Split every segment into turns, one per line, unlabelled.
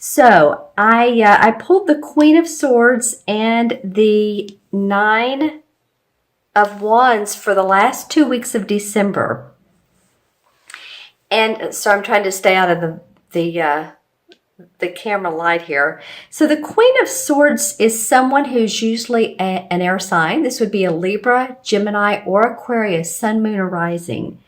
So I pulled the Queen of Swords and the Nine of Wands for the last 2 weeks of December. And so I'm trying to stay out of the camera light here. So the Queen of Swords is someone who's usually an air sign. This would be a Libra, Gemini, or Aquarius, Sun, Moon, or Rising.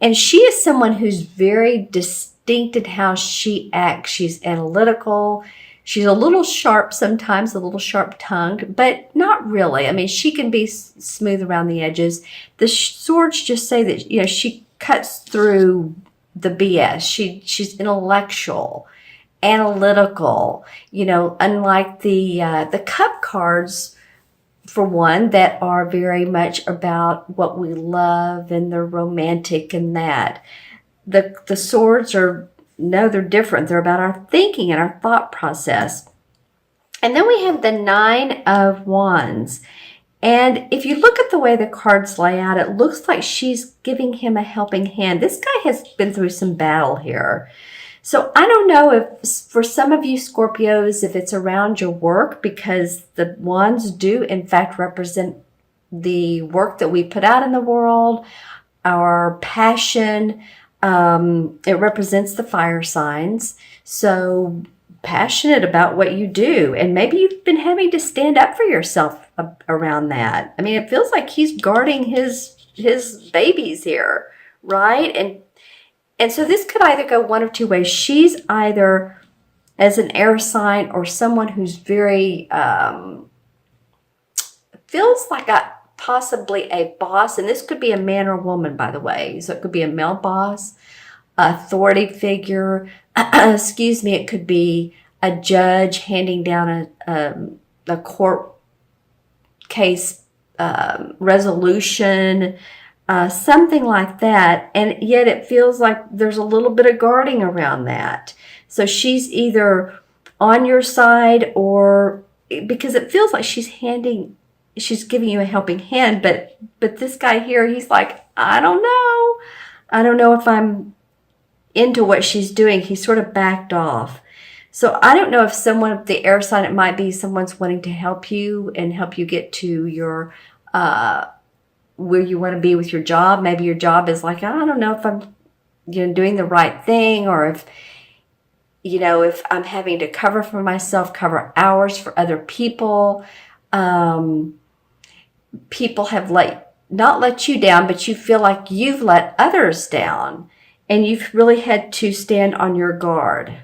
And she is someone who's very distinct in how she acts. She's analytical. She's a little sharp sometimes, a little sharp-tongued, but not really. I mean, she can be smooth around the edges. The swords just say that, she cuts through the BS. She's intellectual, analytical, unlike the cup cards, for one, that are very much about what we love and they're romantic and that. The swords they're different. They're about our thinking and our thought process. And then we have the Nine of Wands. And if you look at the way the cards lay out, it looks like she's giving him a helping hand. This guy has been through some battle here. So I don't know if for some of you Scorpios, if it's around your work, because the wands do in fact represent the work that we put out in the world, our passion. It represents the fire signs. So passionate about what you do. And maybe you've been having to stand up for yourself around that. I mean, it feels like he's guarding his babies here, right? And so this could either go one of two ways. She's either as an air sign or someone who's very, feels like possibly a boss. And this could be a man or a woman, by the way. So it could be a male boss, authority figure. Excuse me. It could be a judge handing down a court case resolution, something like that. And yet it feels like there's a little bit of guarding around that. So she's either on your side or because it feels like she's giving you a helping hand. But this guy here, he's like, I don't know. I don't know if I'm into what she's doing. He sort of backed off. So I don't know if someone, the air sign, it might be someone's wanting to help you and help you get to your, where you want to be with your job. Maybe your job is like, I don't know if I'm, doing the right thing, or if, if I'm having to cover for myself, cover hours for other people. People have not let you down, but you feel like you've let others down and you've really had to stand on your guard.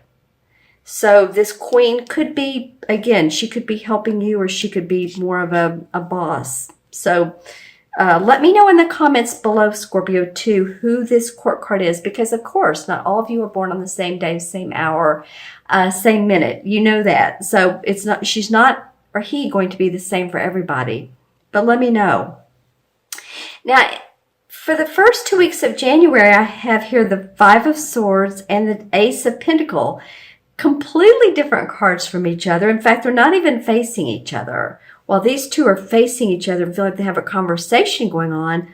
So this queen could be, again, she could be helping you, or she could be more of a boss. So let me know in the comments below, Scorpio, too, who this court card is, because of course, not all of you are born on the same day, same hour, same minute. You know that. So she's not, or he, going to be the same for everybody. But let me know. Now, for the first 2 weeks of January, I have here the Five of Swords and the Ace of Pentacles. Completely different cards from each other. In fact, they're not even facing each other. While these two are facing each other and feel like they have a conversation going on,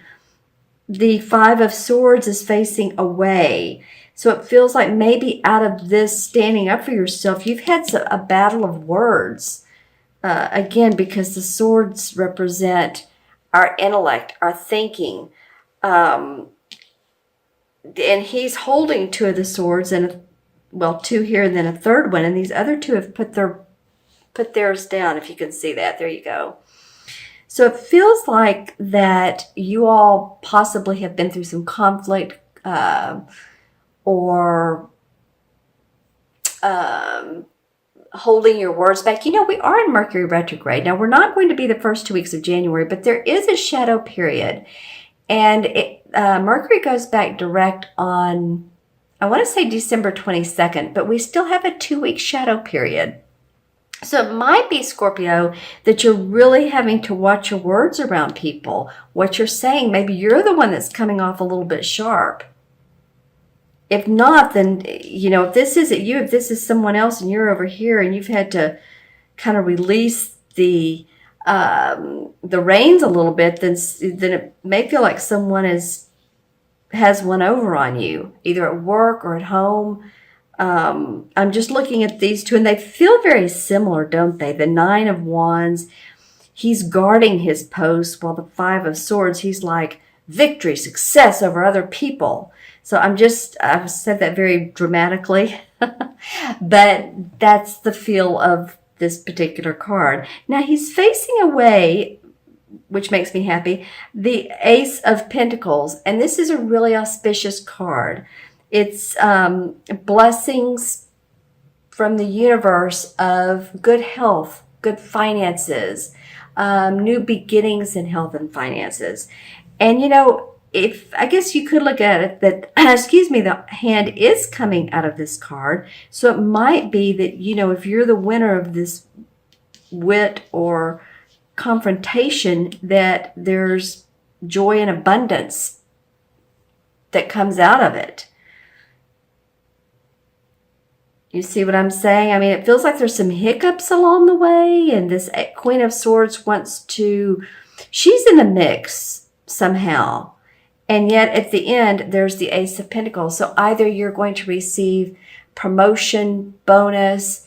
the Five of Swords is facing away. So it feels like maybe out of this standing up for yourself, you've had a battle of words. Again, because the swords represent our intellect, our thinking. And he's holding two of the swords, and two here and then a third one. And these other two have put theirs down, if you can see that. There you go. So it feels like that you all possibly have been through some conflict or holding your words back. We are in Mercury retrograde. Now, we're not going to be the first 2 weeks of January, but there is a shadow period. And Mercury goes back direct on, I want to say December 22nd, but we still have a 2-week shadow period. So it might be, Scorpio, that you're really having to watch your words around people, what you're saying. Maybe you're the one that's coming off a little bit sharp. If not, then, if this isn't you, if this is someone else and you're over here and you've had to kind of release the reins a little bit, then it may feel like someone has one over on you, either at work or at home. I'm just looking at these two, and they feel very similar, don't they? The Nine of Wands, he's guarding his post, while the Five of Swords, he's like victory, success over other people. So I've said that very dramatically, but that's the feel of this particular card. Now he's facing away, which makes me happy, the Ace of Pentacles. And this is a really auspicious card. It's blessings from the universe of good health, good finances, new beginnings in health and finances. And, if I guess you could look at it that, excuse me, the hand is coming out of this card. So it might be that, if you're the winner of this wit or confrontation, that there's joy and abundance that comes out of it. You see what I'm saying? I mean, it feels like there's some hiccups along the way, and this Queen of Swords she's in the mix somehow. And yet at the end, there's the Ace of Pentacles. So either you're going to receive promotion, bonus,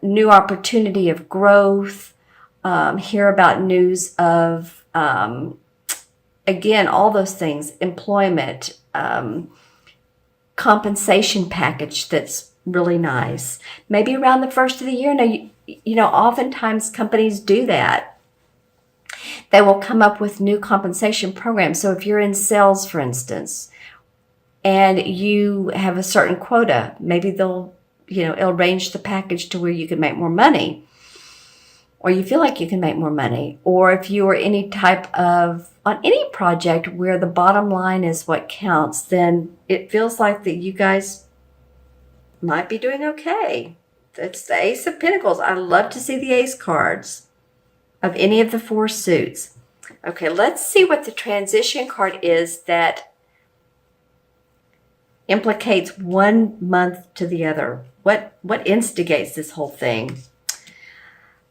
new opportunity of growth, hear about news of, again, all those things, employment, compensation package that's really nice. Maybe around the first of the year. Now, oftentimes companies do that. They will come up with new compensation programs. So if you're in sales, for instance, and you have a certain quota, maybe they'll, arrange the package to where you can make more money, or you feel like you can make more money. Or if you are on any project where the bottom line is what counts, then it feels like that you guys might be doing okay. It's the Ace of Pentacles. I love to see the Ace cards of any of the four suits. Okay, let's see what the transition card is that implicates one month to the other. What instigates this whole thing?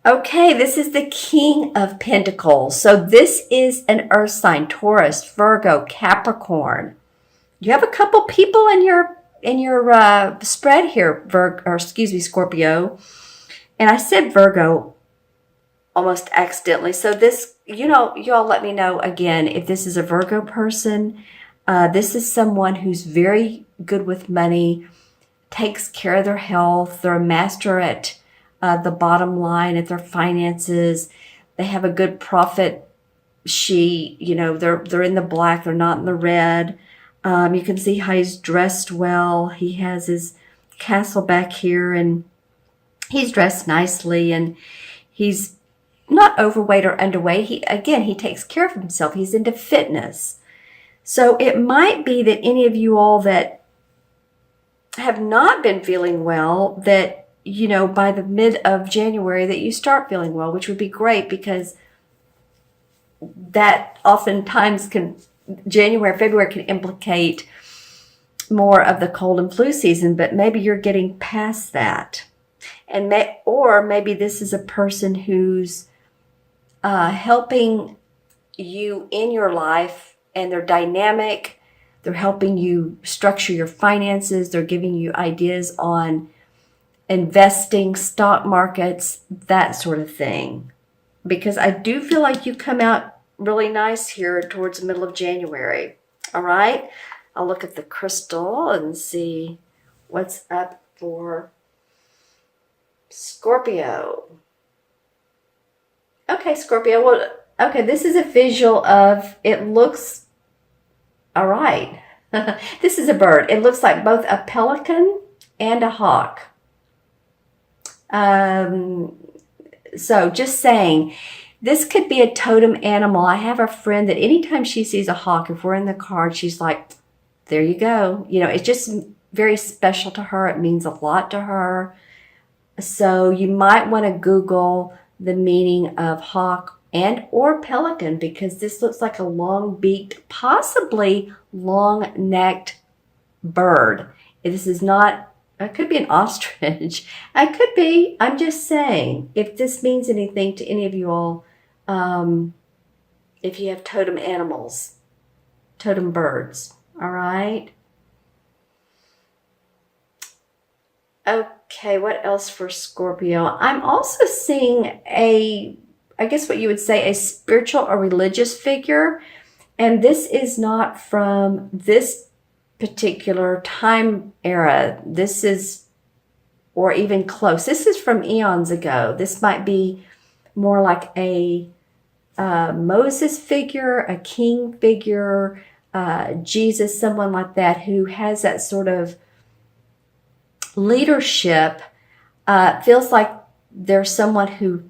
Okay, this is the King of Pentacles. So this is an earth sign: Taurus, Virgo, Capricorn. You have a couple people in your spread here, Scorpio. And I said Virgo almost accidentally. So this, you all let me know again if this is a Virgo person. This is someone who's very good with money, takes care of their health. They're a master at the bottom line, at their finances. They have a good profit sheet. They're in the black. They're not in the red. You can see how he's dressed well. He has his castle back here, and he's dressed nicely, and he's not overweight or underweight. He takes care of himself. He's into fitness. So it might be that any of you all that have not been feeling well, that, by the mid of January, that you start feeling well, which would be great, because that oftentimes January, February can implicate more of the cold and flu season, but maybe you're getting past that. Or maybe this is a person who's helping you in your life, and they're dynamic. They're helping you structure your finances. They're giving you ideas on investing, stock markets, that sort of thing. Because I do feel like you come out really nice here towards the middle of January. All right. I'll look at the crystal and see what's up for Scorpio. Okay, Scorpio. Well, okay, this is a visual of, it looks, all right. This is a bird. It looks like both a pelican and a hawk. So just saying, this could be a totem animal. I have a friend that anytime she sees a hawk, if we're in the car, she's like, there you go. It's just very special to her. It means a lot to her. So you might want to Google the meaning of hawk and or pelican, because this looks like a long-beaked, possibly long-necked bird. This is not, it could be an ostrich. It could be, I'm just saying, if this means anything to any of you all, if you have totem animals, totem birds, all right? Okay, what else for Scorpio? I'm also seeing I guess what you would say, a spiritual or religious figure. And this is not from this particular time era. This is, or even close. This is from eons ago. This might be more like a Moses figure, a king figure, Jesus, someone like that who has that sort of leadership. Feels like there's someone who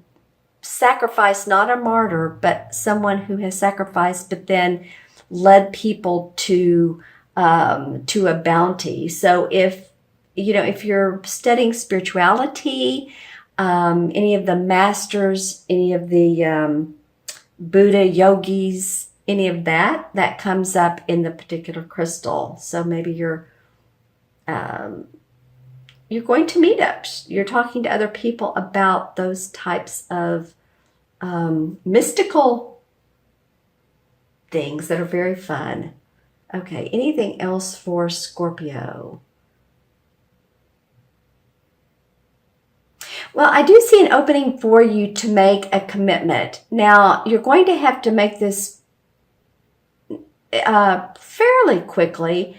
sacrificed, not a martyr, but someone who has sacrificed, but then led people to a bounty. So if you're studying spirituality, any of the masters, any of the Buddha yogis, any of that comes up in the particular crystal. So maybe you're going to meetups. You're talking to other people about those types of mystical things that are very fun. Okay, anything else for Scorpio? Well, I do see an opening for you to make a commitment. Now, you're going to have to make this fairly quickly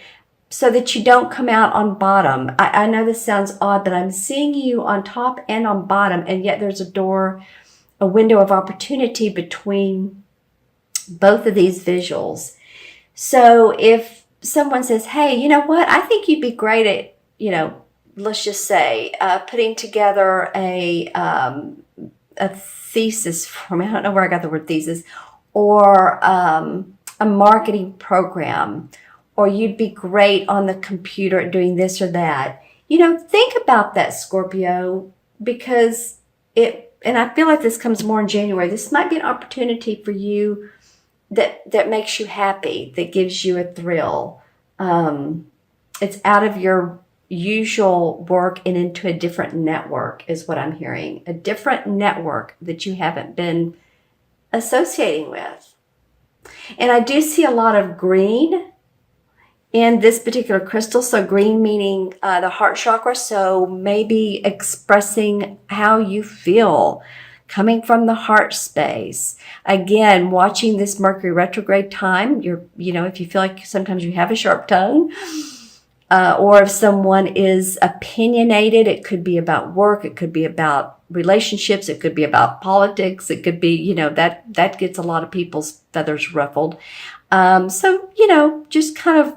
so that you don't come out on bottom. I know this sounds odd, but I'm seeing you on top and on bottom, and yet there's a window of opportunity between both of these visuals. So if someone says, hey, you know what, I think you'd be great at, let's just say, putting together a thesis for me. I don't know where I got the word thesis, or a marketing program, or you'd be great on the computer at doing this or that. Think about that, Scorpio, because and I feel like this comes more in January. This might be an opportunity for you that makes you happy, that gives you a thrill. It's out of your usual work and into a different network is what I'm hearing. A different network that you haven't been associating with. And I do see a lot of green in this particular crystal. So green meaning the heart chakra. So maybe expressing how you feel, coming from the heart space. Again, watching this Mercury retrograde time, if you feel like sometimes you have a sharp tongue, or if someone is opinionated, it could be about work, it could be about relationships, it could be about politics, it could be, that gets a lot of people's feathers ruffled. So, just kind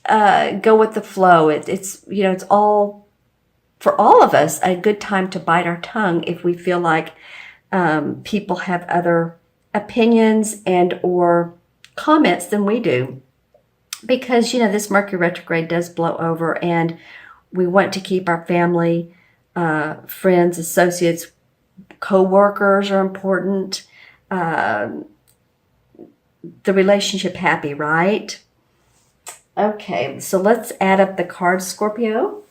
of go with the flow. It's all, for all of us, a good time to bite our tongue if we feel like people have other opinions and or comments than we do. Because, this Mercury retrograde does blow over, and we want to keep our family, friends, associates, co-workers are important. The relationship happy, right? Okay, so let's add up the cards, Scorpio.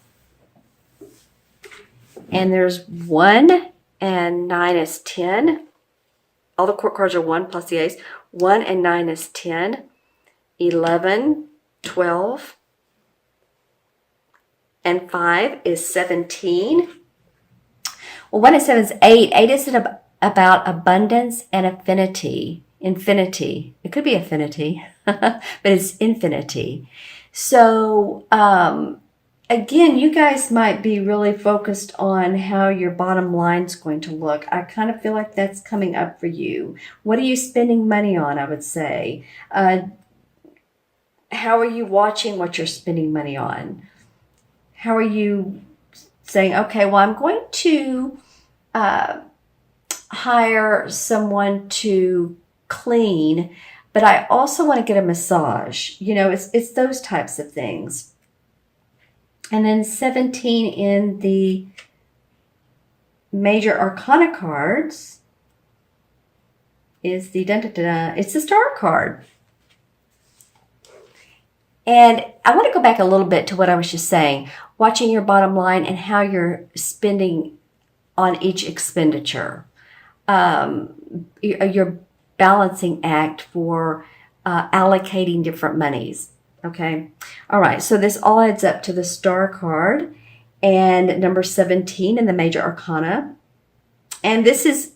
And there's 1 and 9 is 10. All the court cards are 1 plus the ace. 1 and 9 is 10. 11, 12, and 5 is 17. Well, 1 and 7 is 8. 8 is about abundance and affinity. Infinity. It could be affinity, but it's infinity. So, again, you guys might be really focused on how your bottom line's going to look. I kind of feel like that's coming up for you. What are you spending money on, I would say? How are you watching what you're spending money on? How are you saying, okay, well, I'm going to hire someone to clean, but I also want to get a massage. It's those types of things. And then 17 in the major arcana cards is it's the star card. And I want to go back a little bit to what I was just saying, watching your bottom line and how you're spending on each expenditure. Your balancing act for allocating different monies. Okay. All right. So this all adds up to the star card. and number 17 in the major arcana. And this is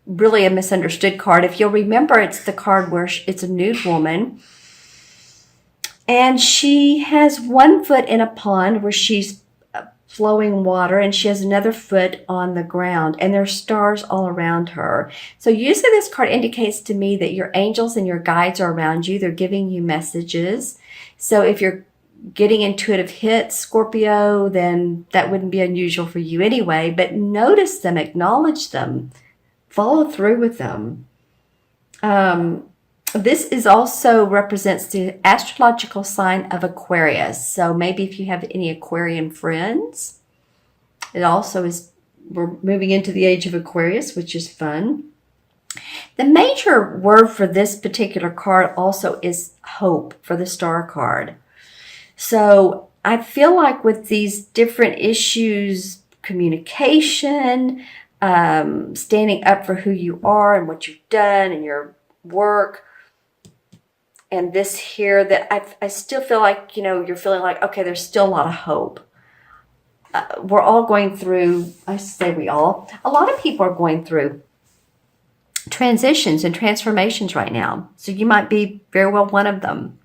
really a misunderstood card. If you'll remember, it's the card where it's a nude woman. And she has one foot in a pond where she's flowing water, and she has another foot on the ground, and there's stars all around her. So usually this card indicates to me that your angels and your guides are around you. They're giving you messages. So if you're getting intuitive hits, Scorpio, then that wouldn't be unusual for you anyway. But notice them, acknowledge them, follow through with them. This is also represents the astrological sign of Aquarius. So maybe if you have any Aquarian friends, it also is, we're moving into the age of Aquarius, which is fun. The major word for this particular card also is hope for the star card. So I feel like with these different issues, communication, standing up for who you are and what you've done and your work, and this here, that I still feel like, you're feeling like, okay, there's still a lot of hope. We're all going through, I say we all, a lot of people are going through transitions and transformations right now. So you might be very well one of them.